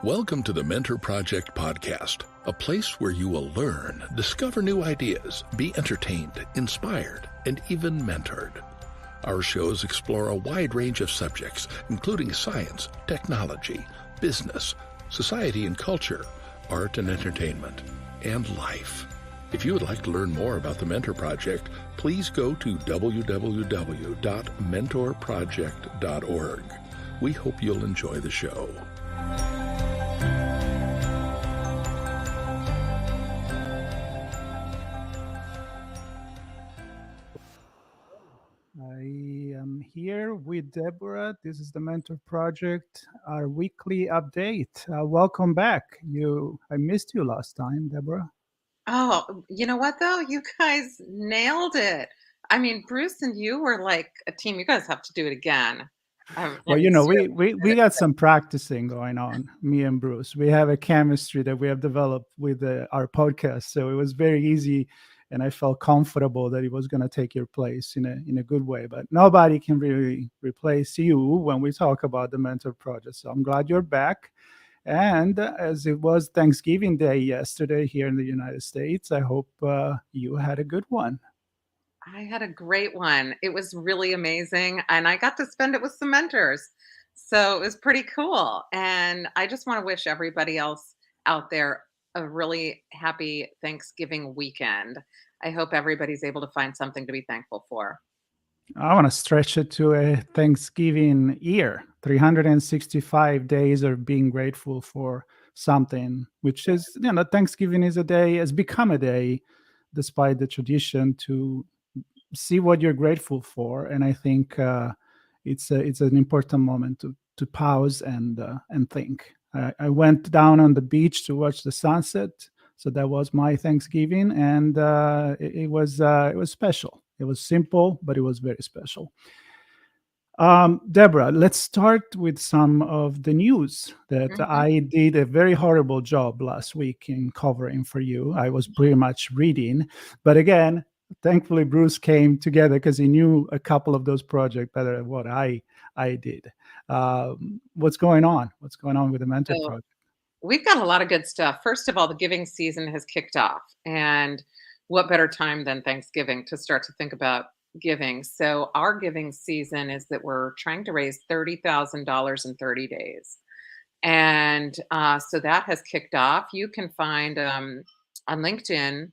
Welcome to the Mentor Project podcast, a place where you will learn, discover new ideas, be entertained, inspired, and even mentored. Our shows explore a wide range of subjects, including science, technology, business, society and culture, art and entertainment, and life. If you would like to learn more about the Mentor Project, please go to www.mentorproject.org. We hope you'll enjoy the show. I am here with Deborah. This is the Mentor Project, our weekly update. Welcome back. I missed you last time, Deborah. Oh, you know what though? You guys nailed it. I mean, Bruce and you were like a team. You guys have to do it again. Well, Seriously. we got some practicing going on, me and Bruce. We have a chemistry that we have developed with our podcast, so it was very easy, and I felt comfortable that it was going to take your place in a good way. But nobody can really replace you when we talk about the Mentor Project. So I'm glad you're back. And as it was Thanksgiving Day yesterday here in the United States, I hope you had a good one. I had a great one. It was really amazing. And I got to spend it with some mentors. So it was pretty cool. And I just want to wish everybody else out there a really happy Thanksgiving weekend. I hope everybody's able to find something to be thankful for. I want to stretch it to a Thanksgiving year, 365 days of being grateful for something, which is, Thanksgiving has become a day, despite the tradition, to see what you're grateful for. And I think it's an important moment to pause and think. I went down on the beach to watch the sunset. So that was my Thanksgiving, and it was special. It was simple, but it was very special. Deborah, let's start with some of the news that I did a very horrible job last week in covering for you. I was pretty much reading, but again, thankfully Bruce came together because he knew a couple of those projects better than what I did. What's going on? What's going on with the Mentor Project? We've got a lot of good stuff. First of all, the giving season has kicked off, and what better time than Thanksgiving to start to think about giving. So our giving season is that we're trying to raise $30,000 in 30 days. And so that has kicked off. You can find on LinkedIn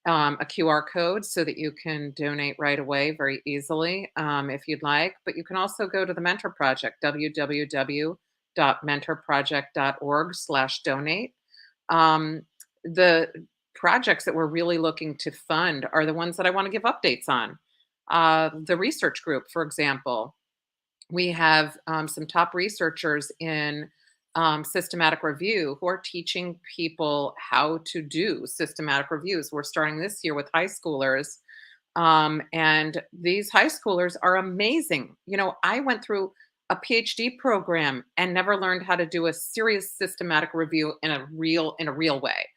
a QR code so that you can donate right away very easily if you'd like. But you can also go to the Mentor Project, www.mentorproject.org/donate. The projects that we're really looking to fund are the ones that I want to give updates on. The research group, for example, we have some top researchers in systematic review who are teaching people how to do systematic reviews. We're starting this year with high schoolers. And these high schoolers are amazing. I went through a PhD program and never learned how to do a serious systematic review in a real way.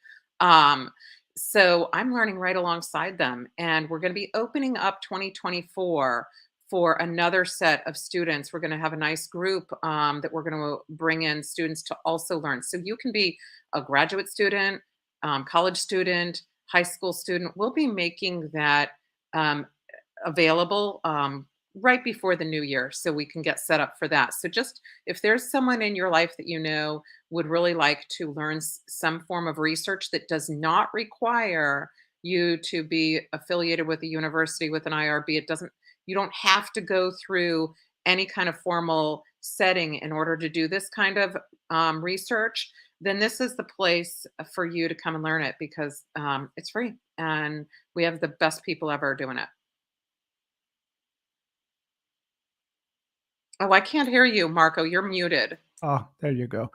So I'm learning right alongside them, and we're going to be opening up 2024 for another set of students. We're going to have a nice group that we're going to bring in students to also learn. So you can be a graduate student, college student, high school student. We'll be making that available right before the new year so we can get set up for that. So just if there's someone in your life that would really like to learn some form of research that does not require you to be affiliated with a university with an IRB, you don't have to go through any kind of formal setting in order to do this kind of research, then this is the place for you to come and learn it because it's free and we have the best people ever doing it. Oh, I can't hear you, Marco. You're muted. Oh, there you go.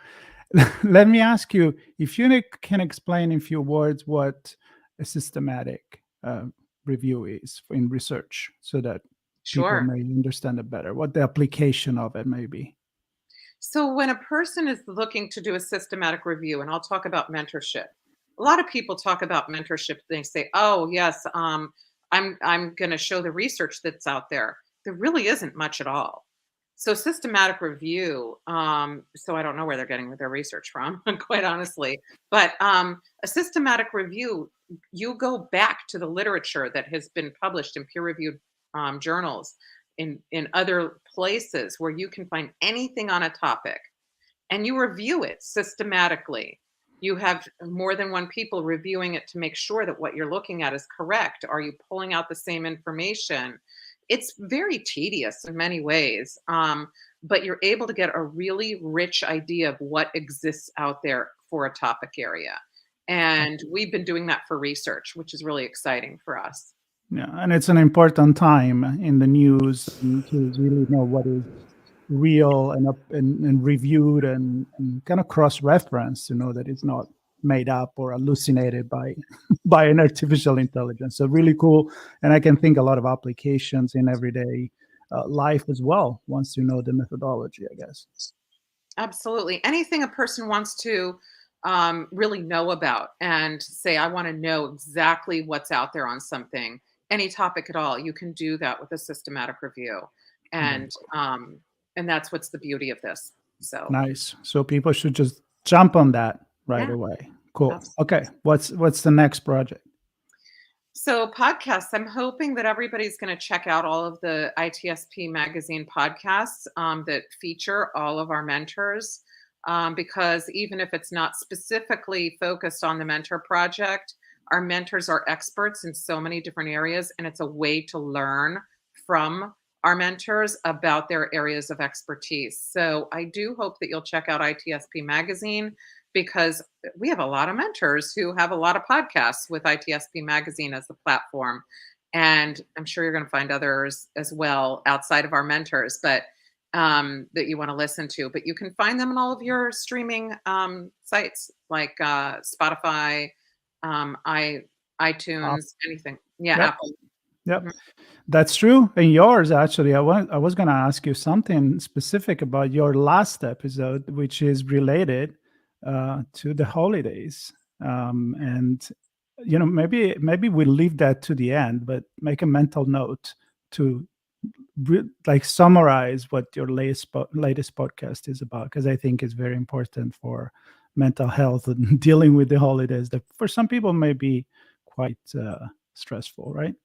Let me ask you if you can explain in few words what a systematic review is in research so that people may understand it better, what the application of it may be. So when a person is looking to do a systematic review, and I'll talk about mentorship, a lot of people talk about mentorship. They say, oh, yes, I'm going to show the research that's out there. There really isn't much at all. So systematic review, so I don't know where they're getting their research from, quite honestly. But a systematic review, you go back to the literature that has been published in peer-reviewed journals in other places where you can find anything on a topic, and you review it systematically. You have more than one people reviewing it to make sure that what you're looking at is correct. Are you pulling out the same information? It's very tedious in many ways, but you're able to get a really rich idea of what exists out there for a topic area. And we've been doing that for research, which is really exciting for us. Yeah, and it's an important time in the news to really know what is real and reviewed and kind of cross-reference to know that it's not made up or hallucinated by by an artificial intelligence. So really cool, and I can think a lot of applications in everyday life as well once you know the methodology, I guess. Absolutely. Anything a person wants to really know about and say, I want to know exactly what's out there on something, any topic at all, you can do that with a systematic review. And that's what's the beauty of this. So Nice. So people should just jump on that right yeah, away. Cool. absolutely. Okay. What's the next project? So podcasts, I'm hoping that everybody's going to check out all of the ITSP magazine podcasts that feature all of our mentors, because even if it's not specifically focused on the mentor project, our mentors are experts in so many different areas, and it's a way to learn from our mentors about their areas of expertise. So I do hope that you'll check out ITSP Magazine, because we have a lot of mentors who have a lot of podcasts with ITSP Magazine as the platform. And I'm sure you're going to find others as well outside of our mentors, but that you want to listen to. But you can find them on all of your streaming sites like Spotify, iTunes, anything. Yeah, Yep. Apple. Yep. Mhm. That's true. And yours, actually, I was going to ask you something specific about your last episode, which is related to the holidays. And maybe we'll leave that to the end, but make a mental note to like summarize what your latest podcast is about, because I think it's very important for mental health and dealing with the holidays that for some people may be quite stressful, right?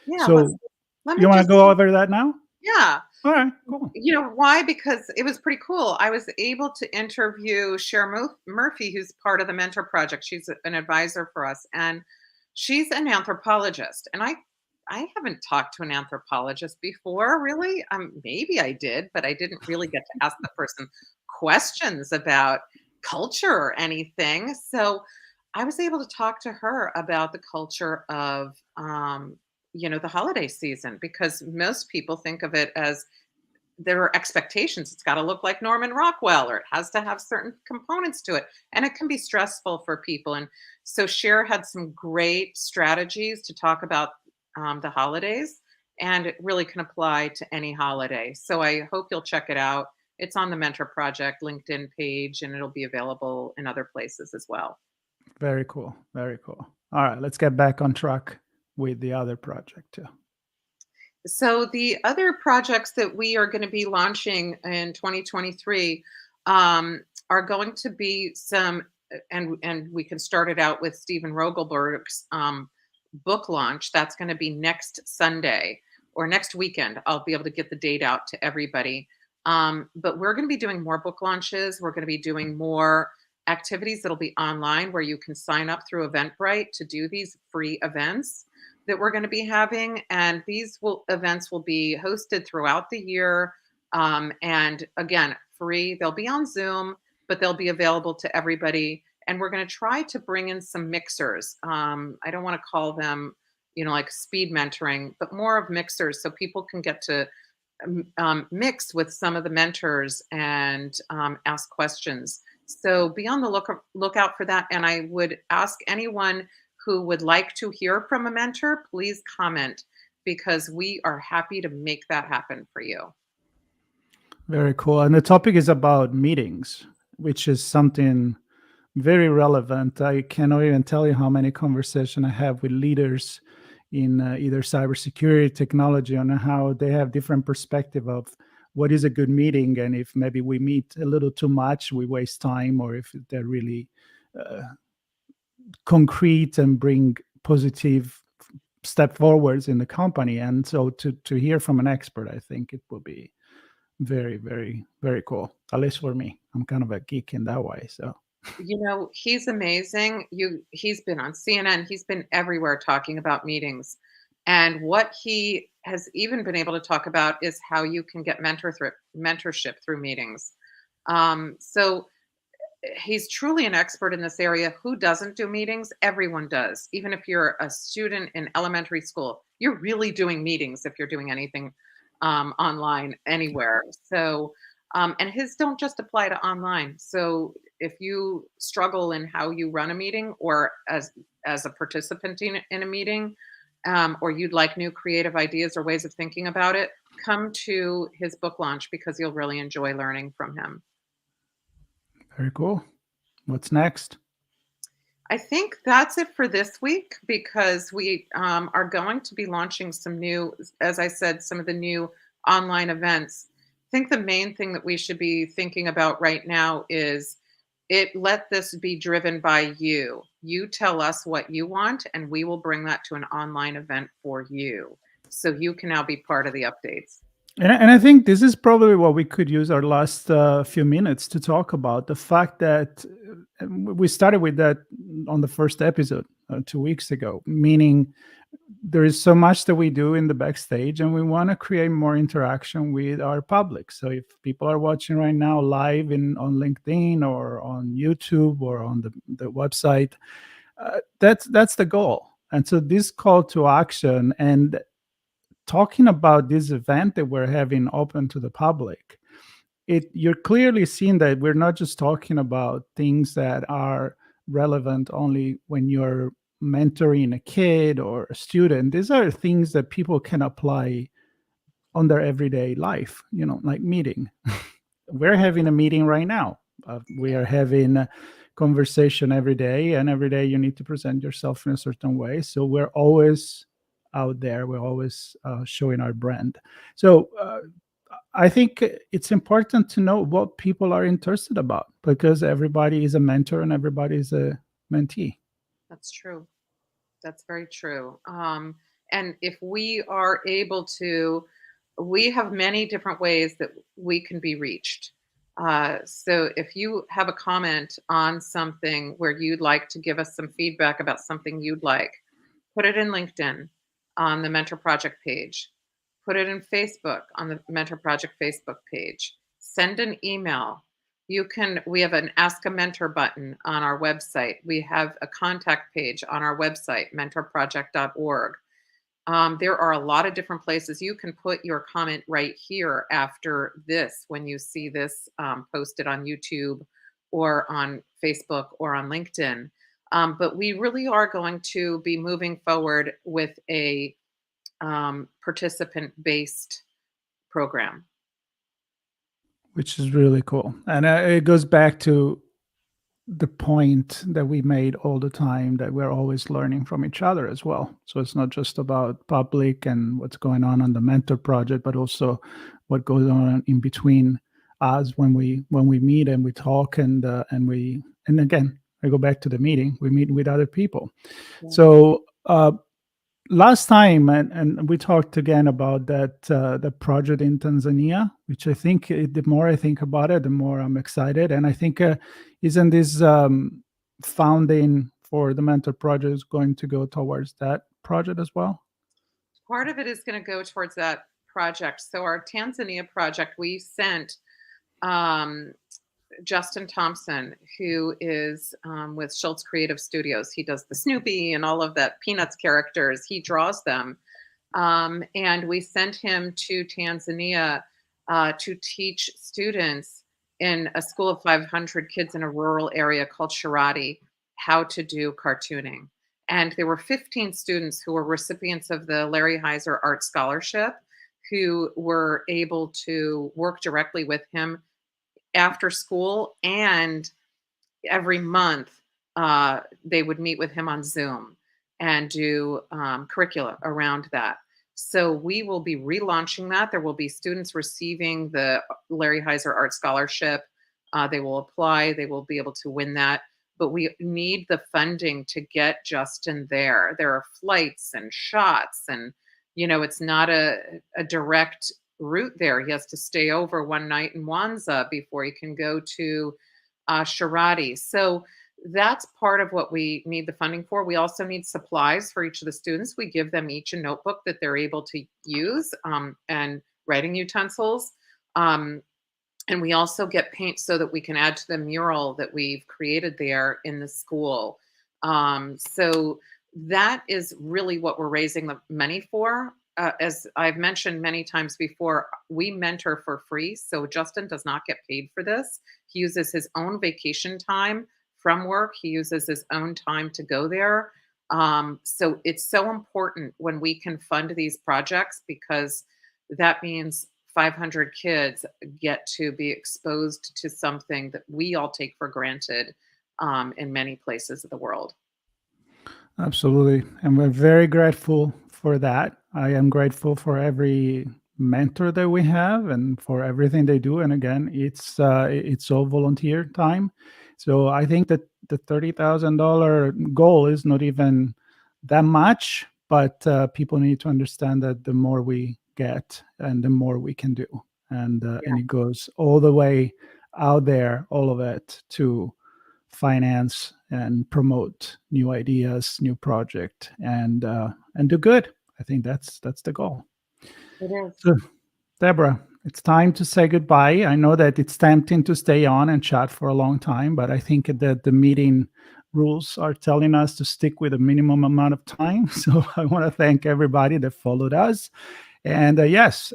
Yeah, So let you me want to just, go over that now? yeah. All right, cool. You know why? Because it was pretty cool. I was able to interview Cher Murphy, who's part of the Mentor Project. She's an advisor for us, and she's an anthropologist. And I haven't talked to an anthropologist before, really. Maybe I did, but I didn't really get to ask the person questions about culture or anything. So I was able to talk to her about the culture of, the holiday season, because most people think of it as there are expectations. It's got to look like Norman Rockwell, or it has to have certain components to it. And it can be stressful for people. And so Cher had some great strategies to talk about the holidays, and it really can apply to any holiday. So I hope you'll check it out. It's on the Mentor Project LinkedIn page, and it'll be available in other places as well. Very cool. Very cool. All right, let's get back on track with the other project too. So the other projects that we are going to be launching in 2023 are going to be some, and we can start it out with Stephen Rogelberg's book launch. That's going to be next Sunday or next weekend. I'll be able to get the date out to everybody. But we're going to be doing more book launches. We're going to be doing more activities that'll be online, where you can sign up through Eventbrite to do these free events that we're going to be having. And these events will be hosted throughout the year. And again, free. They'll be on Zoom, but they'll be available to everybody. And we're going to try to bring in some mixers. I don't want to call them, like speed mentoring, but more of mixers, so people can get to mix with some of the mentors and ask questions. So be on the lookout for that. And I would ask anyone who would like to hear from a mentor, please comment, because we are happy to make that happen for you. Very cool. And the topic is about meetings, which is something very relevant. I cannot even tell you how many conversations I have with leaders in either cybersecurity, technology, on how they have different perspective of what is a good meeting, and if maybe we meet a little too much, we waste time, or if they're really concrete and bring positive step forwards in the company. And so to hear from an expert, I think it will be very, very, very cool. At least for me, I'm kind of a geek in that way. So He's amazing. He's been on CNN. He's been everywhere talking about meetings. And what he has even been able to talk about is how you can get mentorship through meetings. So he's truly an expert in this area. Who doesn't do meetings? Everyone does. Even if you're a student in elementary school, you're really doing meetings if you're doing anything online anywhere. So, and his don't just apply to online. So if you struggle in how you run a meeting, or as a participant in a meeting, or you'd like new creative ideas or ways of thinking about it, come to his book launch, because you'll really enjoy learning from him. very cool. What's next? I think that's it for this week, because we are going to be launching some new, as I said, some of the new online events. I think the main thing that we should be thinking about right now is let this be driven by you. You tell us what you want, and we will bring that to an online event for you. So you can now be part of the updates. And I think this is probably what we could use our last few minutes to talk about. The fact that we started with that on the first episode 2 weeks ago, meaning there is so much that we do in the backstage, and we want to create more interaction with our public. So if people are watching right now live on LinkedIn or on YouTube or on the website, that's the goal. And so this call to action and talking about this event that we're having open to the public, you're clearly seeing that we're not just talking about things that are relevant only when you're mentoring a kid or a student. These are things that people can apply on their everyday life, like meeting. We're having a meeting right now. We are having a conversation every day, and every day you need to present yourself in a certain way. So we're always out there. We're always showing our brand. So I think it's important to know what people are interested about, because everybody is a mentor and everybody is a mentee. That's true. That's very true. And if we are able to, we have many different ways that we can be reached. So if you have a comment on something where you'd like to give us some feedback about something you'd like, put it in LinkedIn on the Mentor Project page. Put it in Facebook on the Mentor Project Facebook page. Send an email. We have an Ask a Mentor button on our website. We have a contact page on our website, mentorproject.org. There are a lot of different places you can put your comment right here after this, when you see this posted on YouTube or on Facebook or on LinkedIn. But we really are going to be moving forward with a participant-based program. Which is really cool. And it goes back to the point that we made all the time, that we're always learning from each other as well. So it's not just about public and what's going on the Mentor Project, but also what goes on in between us when we meet and we talk, and again, I go back to the meeting, we meet with other people. Yeah. So last time, and we talked again about that the project in Tanzania, which I think the more I think about it, the more I'm excited. And I think isn't this founding for the Mentor Project is going to go towards that project as well? Part of it is going to go towards that project. So our Tanzania project, we sent Justin Thompson, who is with Schultz Creative Studios. He does the Snoopy and all of that Peanuts characters. He draws them. And we sent him to Tanzania to teach students in a school of 500 kids in a rural area called Shirati how to do cartooning. And there were 15 students who were recipients of the Larry Heiser Art Scholarship, who were able to work directly with him after school, and every month they would meet with him on Zoom and do curricula around that. So we will be relaunching that. There will be students receiving the Larry Heiser Art Scholarship. They will apply. They will be able to win that. But we need the funding to get Justin there. There are flights and shots, and it's not a direct route there. He has to stay over one night in Wanza before he can go to Sharati. So that's part of what we need the funding for. We also need supplies for each of the students. We give them each a notebook that they're able to use, and writing utensils. And we also get paint so that we can add to the mural that we've created there in the school. So that is really what we're raising the money for. As I've mentioned many times before, we mentor for free. So Justin does not get paid for this. He uses his own vacation time from work. He uses his own time to go there. So it's so important when we can fund these projects, because that means 500 kids get to be exposed to something that we all take for granted in many places of the world. Absolutely. And we're very grateful for that. I am grateful for every mentor that we have and for everything they do. And again, it's all volunteer time. So I think that the $30,000 goal is not even that much, but people need to understand that the more we get and the more we can do. And it goes all the way out there, all of it, to finance and promote new ideas, new project, and do good. I think that's the goal. It is. So, Deborah, it's time to say goodbye. I know that it's tempting to stay on and chat for a long time, but I think that the meeting rules are telling us to stick with a minimum amount of time. So I want to thank everybody that followed us. And yes,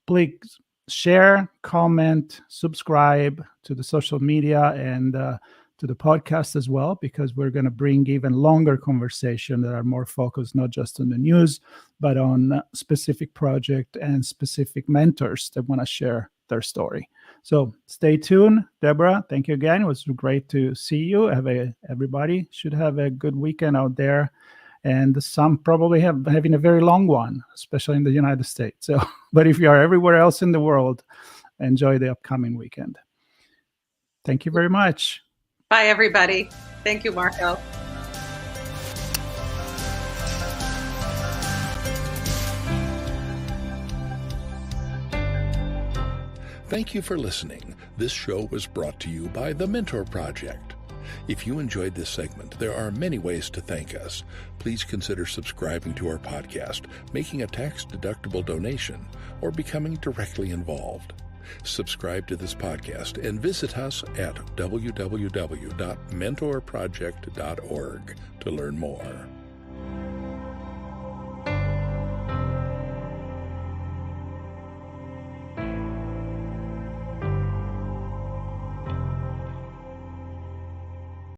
please share, comment, subscribe to the social media and to the podcast as well, because we're going to bring even longer conversation that are more focused, not just on the news, but on specific project and specific mentors that want to share their story. So stay tuned. Deborah, thank you again. It was great to see you. Everybody should have a good weekend out there. And some probably having a very long one, especially in the United States. So, but if you are everywhere else in the world, enjoy the upcoming weekend. Thank you very much. Bye, everybody. Thank you, Marco. Thank you for listening. This show was brought to you by The Mentor Project. If you enjoyed this segment, there are many ways to thank us. Please consider subscribing to our podcast, making a tax-deductible donation, or becoming directly involved. Subscribe to this podcast and visit us at www.mentorproject.org to learn more.